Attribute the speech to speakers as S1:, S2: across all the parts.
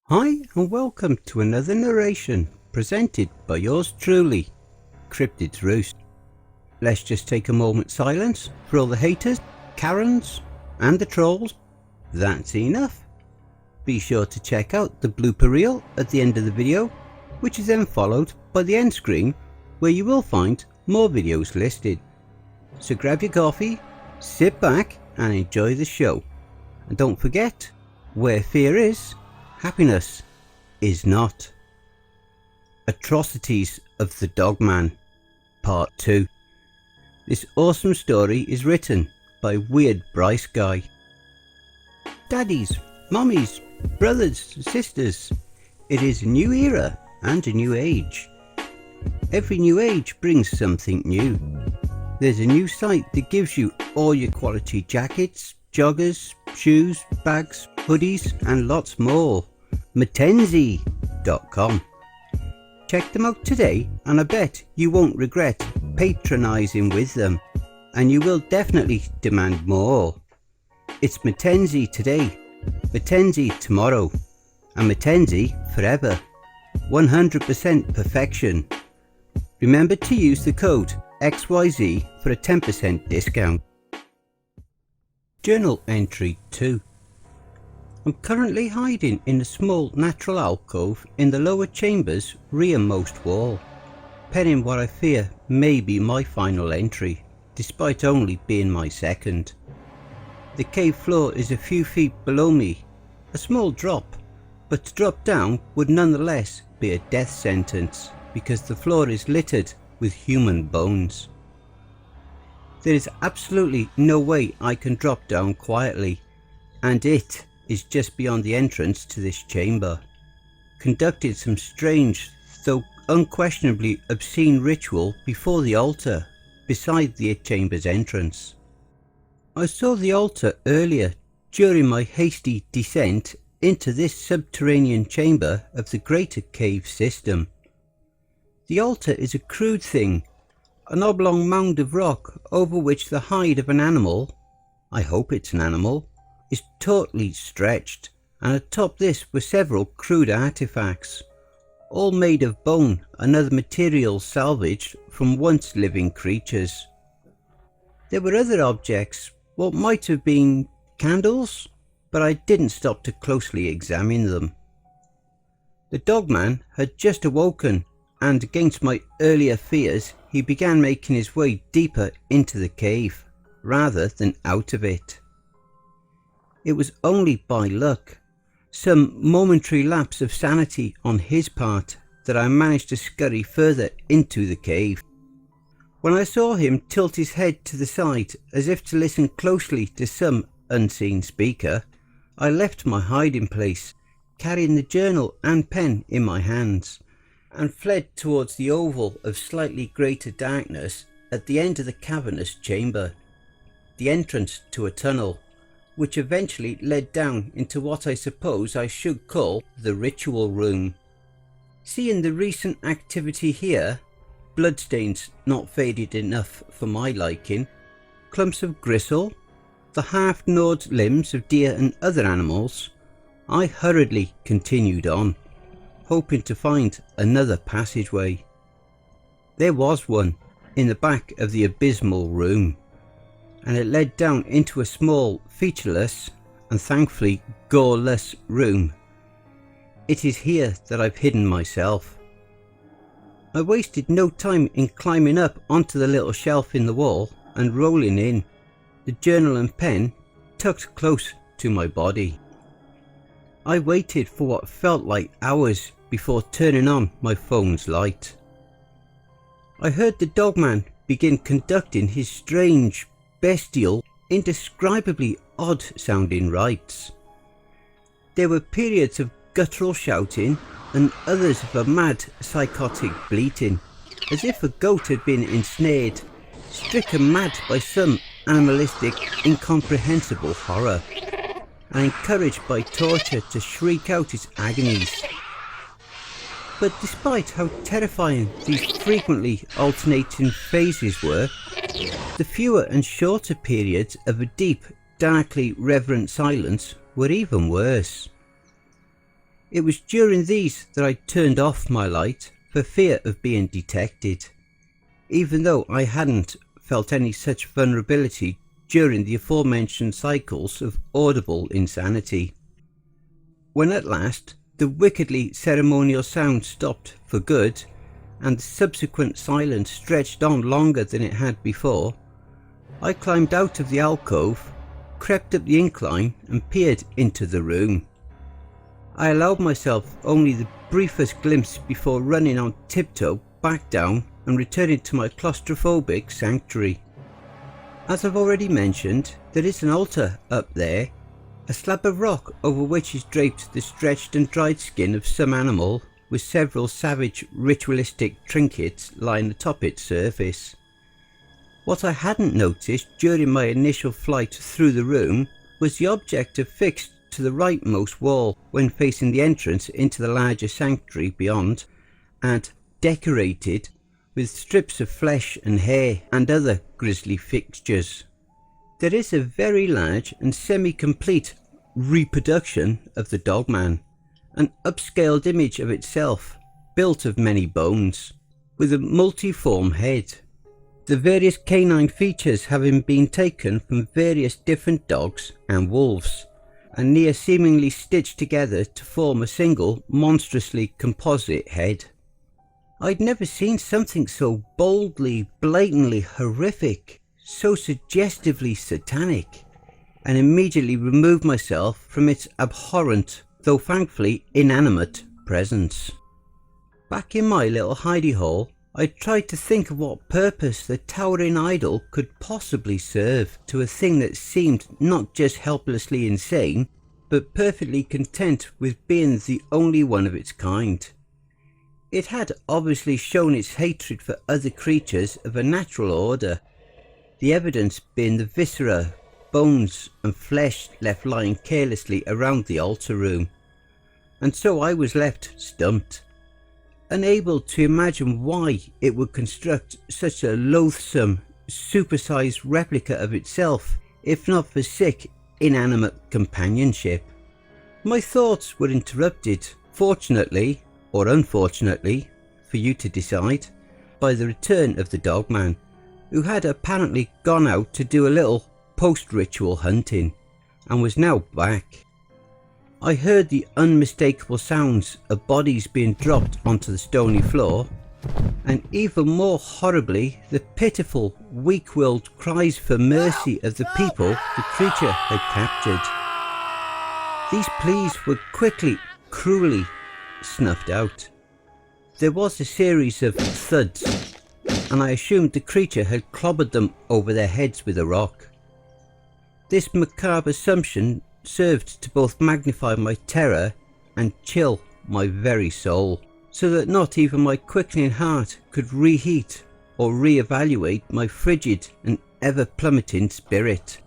S1: Hi and welcome to another narration presented by yours truly, Cryptids Roost. Let's just take a moment's silence for all the haters, Karens and the trolls. That's enough. Be sure to check out the blooper reel at the end of the video, which is then followed by the end screen where you will find more videos listed. So grab your coffee, sit back and enjoy the show. And don't forget, where fear is, happiness is not. Atrocities of the Dogman, Part 2. This awesome story is written by WeirdBryceGuy. Daddies, mummies, brothers, sisters, it is a new era and a new age. Every new age brings something new. There's a new site that gives you all your quality jackets, joggers, shoes, bags, hoodies and lots more. Metaphysik.com. Check them out today and I bet you won't regret patronising with them, and you will definitely demand more. It's Metaphysik today, Metaphysik tomorrow, and Metaphysik forever. 100% perfection. Remember to use the code XYZ for a 10% discount. Journal entry 2. I'm currently hiding in a small natural alcove in the lower chamber's rearmost wall, penning what I fear may be my final entry, despite only being my second. The cave floor is a few feet below me, a small drop, but to drop down would nonetheless be a death sentence because the floor is littered with human bones. There is absolutely no way I can drop down quietly, and it is just beyond the entrance to this chamber. Conducted some strange, though unquestionably obscene ritual before the altar, beside the chamber's entrance. I saw the altar earlier during my hasty descent into this subterranean chamber of the greater cave system. The altar is a crude thing, an oblong mound of rock over which the hide of an animal, I hope it's an animal, is tautly stretched, and atop this were several crude artifacts, all made of bone and other materials salvaged from once living creatures. There were other objects, what might have been candles, but I didn't stop to closely examine them. The Dogman had just awoken, and against my earlier fears he began making his way deeper into the cave, rather than out of it. It was only by luck, some momentary lapse of sanity on his part, that I managed to scurry further into the cave. When I saw him tilt his head to the side as if to listen closely to some unseen speaker, I left my hiding place, carrying the journal and pen in my hands, and fled towards the oval of slightly greater darkness at the end of the cavernous chamber, the entrance to a tunnel, which eventually led down into what I suppose I should call the ritual room. Seeing the recent activity here, bloodstains not faded enough for my liking, clumps of gristle, the half-gnawed limbs of deer and other animals, I hurriedly continued on, hoping to find another passageway. There was one in the back of the abysmal room, and it led down into a small, featureless, and thankfully goreless room. It is here that I've hidden myself. I wasted no time in climbing up onto the little shelf in the wall and rolling in, the journal and pen tucked close to my body. I waited for what felt like hours before turning on my phone's light. I heard the Dogman begin conducting his strange, bestial, indescribably odd sounding rites. There were periods of guttural shouting and others of a mad psychotic bleating, as if a goat had been ensnared, stricken mad by some animalistic incomprehensible horror, and encouraged by torture to shriek out its agonies. But despite how terrifying these frequently alternating phases were, the fewer and shorter periods of a deep, darkly reverent silence were even worse. It was during these that I turned off my light for fear of being detected, even though I hadn't felt any such vulnerability during the aforementioned cycles of audible insanity. When at last the wickedly ceremonial sound stopped for good, and the subsequent silence stretched on longer than it had before, I climbed out of the alcove, crept up the incline and peered into the room. I allowed myself only the briefest glimpse before running on tiptoe back down and returning to my claustrophobic sanctuary. As I've already mentioned, there is an altar up there, a slab of rock over which is draped the stretched and dried skin of some animal, with several savage ritualistic trinkets lying atop its surface. What I hadn't noticed during my initial flight through the room was the object affixed to the rightmost wall when facing the entrance into the larger sanctuary beyond, and decorated with strips of flesh and hair and other grisly fixtures. There is a very large and semi-complete reproduction of the Dogman, an upscaled image of itself, built of many bones, with a multiform head. The various canine features having been taken from various different dogs and wolves, and near seemingly stitched together to form a single monstrously composite head. I'd never seen something so boldly, blatantly horrific, so suggestively satanic, and immediately removed myself from its abhorrent, though thankfully inanimate, presence. Back in my little hidey hole, I tried to think of what purpose the towering idol could possibly serve to a thing that seemed not just helplessly insane, but perfectly content with being the only one of its kind. It had obviously shown its hatred for other creatures of a natural order, the evidence being the viscera, bones and flesh left lying carelessly around the altar room. And so I was left stumped, unable to imagine why it would construct such a loathsome, supersized replica of itself, if not for sick, inanimate companionship. My thoughts were interrupted, fortunately, or unfortunately, for you to decide, by the return of the Dogman, who had apparently gone out to do a little post-ritual hunting, and was now back. I heard the unmistakable sounds of bodies being dropped onto the stony floor, and even more horribly the pitiful, weak-willed cries for mercy of the people the creature had captured. These pleas were quickly, cruelly snuffed out. There was a series of thuds, and I assumed the creature had clobbered them over their heads with a rock. This macabre assumption served to both magnify my terror and chill my very soul, so that not even my quickening heart could reheat or re-evaluate my frigid and ever-plummeting spirit.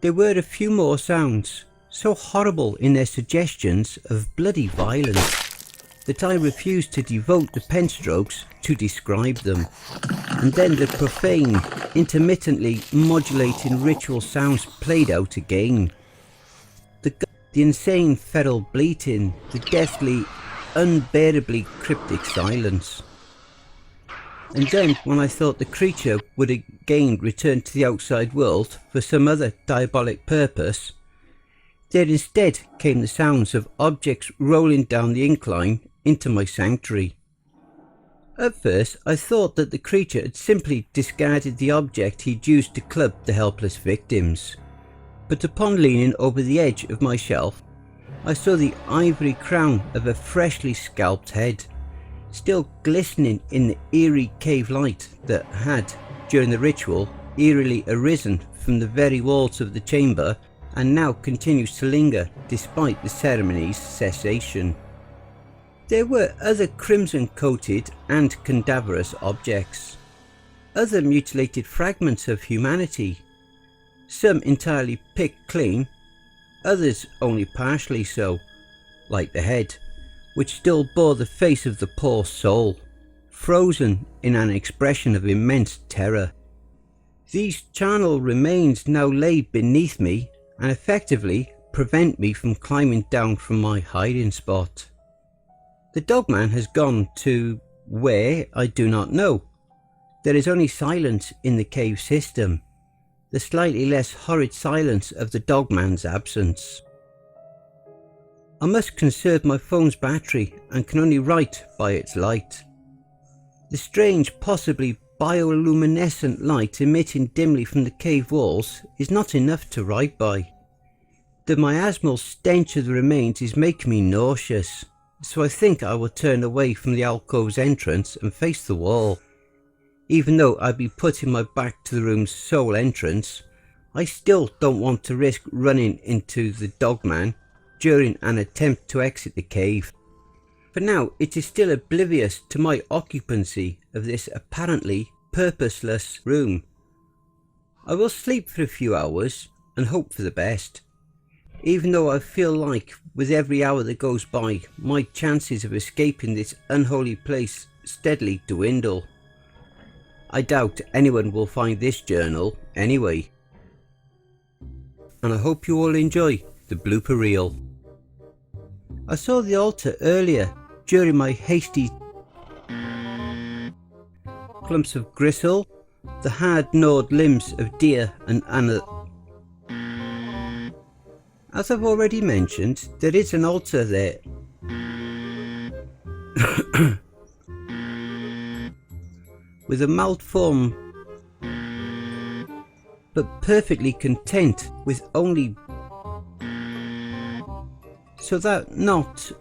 S1: There were a few more sounds, so horrible in their suggestions of bloody violence that I refused to devote the pen strokes to describe them, and then the profane, intermittently modulating ritual sounds played out again. The insane feral bleating, the deathly, unbearably cryptic silence. And then, when I thought the creature would again return to the outside world for some other diabolic purpose, there instead came the sounds of objects rolling down the incline into my sanctuary. At first I thought that the creature had simply discarded the object he'd used to club the helpless victims, but upon leaning over the edge of my shelf, I saw the ivory crown of a freshly scalped head, still glistening in the eerie cave light that had, during the ritual, eerily arisen from the very walls of the chamber, and now continues to linger despite the ceremony's cessation. There were other crimson-coated and cadaverous objects, other mutilated fragments of humanity, some entirely picked clean, others only partially so, like the head, which still bore the face of the poor soul, frozen in an expression of immense terror. These charnel remains now lay beneath me and effectively prevent me from climbing down from my hiding spot. The Dogman has gone to where I do not know. There is only silence in the cave system, the slightly less horrid silence of the Dogman's absence. I must conserve my phone's battery and can only write by its light. The strange, possibly bioluminescent light emitting dimly from the cave walls is not enough to write by. The miasmal stench of the remains is making me nauseous, so I think I will turn away from the alcove's entrance and face the wall. Even though I'd be putting my back to the room's sole entrance, I still don't want to risk running into the Dogman during an attempt to exit the cave. For now, it is still oblivious to my occupancy of this apparently purposeless room. I will sleep for a few hours and hope for the best, even though I feel like with every hour that goes by, my chances of escaping this unholy place steadily dwindle. I doubt anyone will find this journal anyway. And I hope you all enjoy the blooper reel. I saw the altar earlier during my hasty clumps of gristle, the hard gnawed limbs of deer and as I've already mentioned, there is an altar there. With a malformed but perfectly content with only so that not.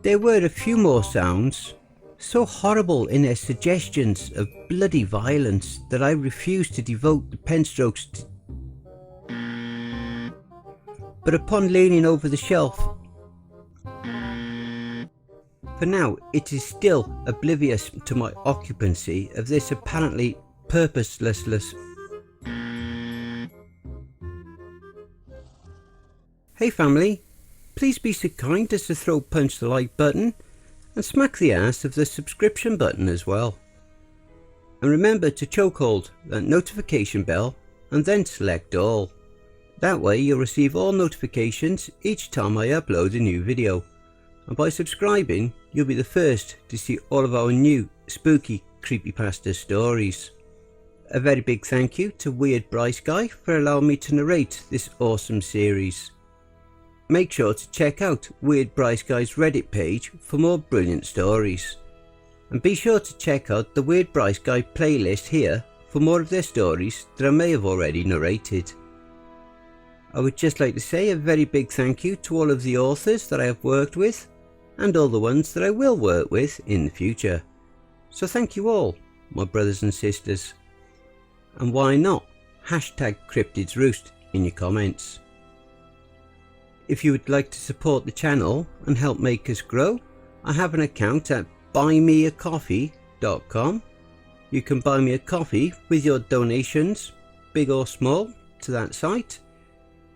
S1: There were a few more sounds, so horrible in their suggestions of bloody violence that I refused to devote the pen strokes to. But upon leaning over the shelf, for now it is still oblivious to my occupancy of this apparently purposeless. Hey family, please be so kind as to punch the like button and smack the ass of the subscription button as well. And remember to chokehold that notification bell and then select all. That way you'll receive all notifications each time I upload a new video. And by subscribing, you'll be the first to see all of our new spooky creepypasta stories. A very big thank you to WeirdBryceGuy for allowing me to narrate this awesome series. Make sure to check out WeirdBryceGuy's Reddit page for more brilliant stories. And be sure to check out the WeirdBryceGuy playlist here for more of their stories that I may have already narrated. I would just like to say a very big thank you to all of the authors that I have worked with and all the ones that I will work with in the future. So thank you all, my brothers and sisters. And why not hashtag cryptidsroost in your comments. If you would like to support the channel and help make us grow, I have an account at buymeacoffee.com. You can buy me a coffee with your donations, big or small, to that site.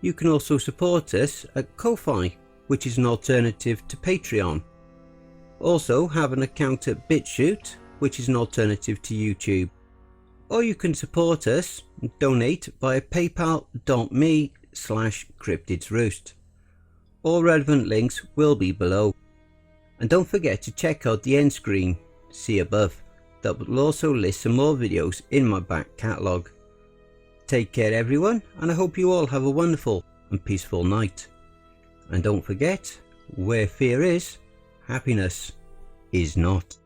S1: You can also support us at Ko-Fi, which is an alternative to Patreon. Also have an account at BitChute, which is an alternative to YouTube. Or you can support us and donate via paypal.me/cryptidsroost. All relevant links will be below. And don't forget to check out the end screen, see above, that will also list some more videos in my back catalogue. Take care everyone, and I hope you all have a wonderful and peaceful night. And don't forget, where fear is, happiness is not.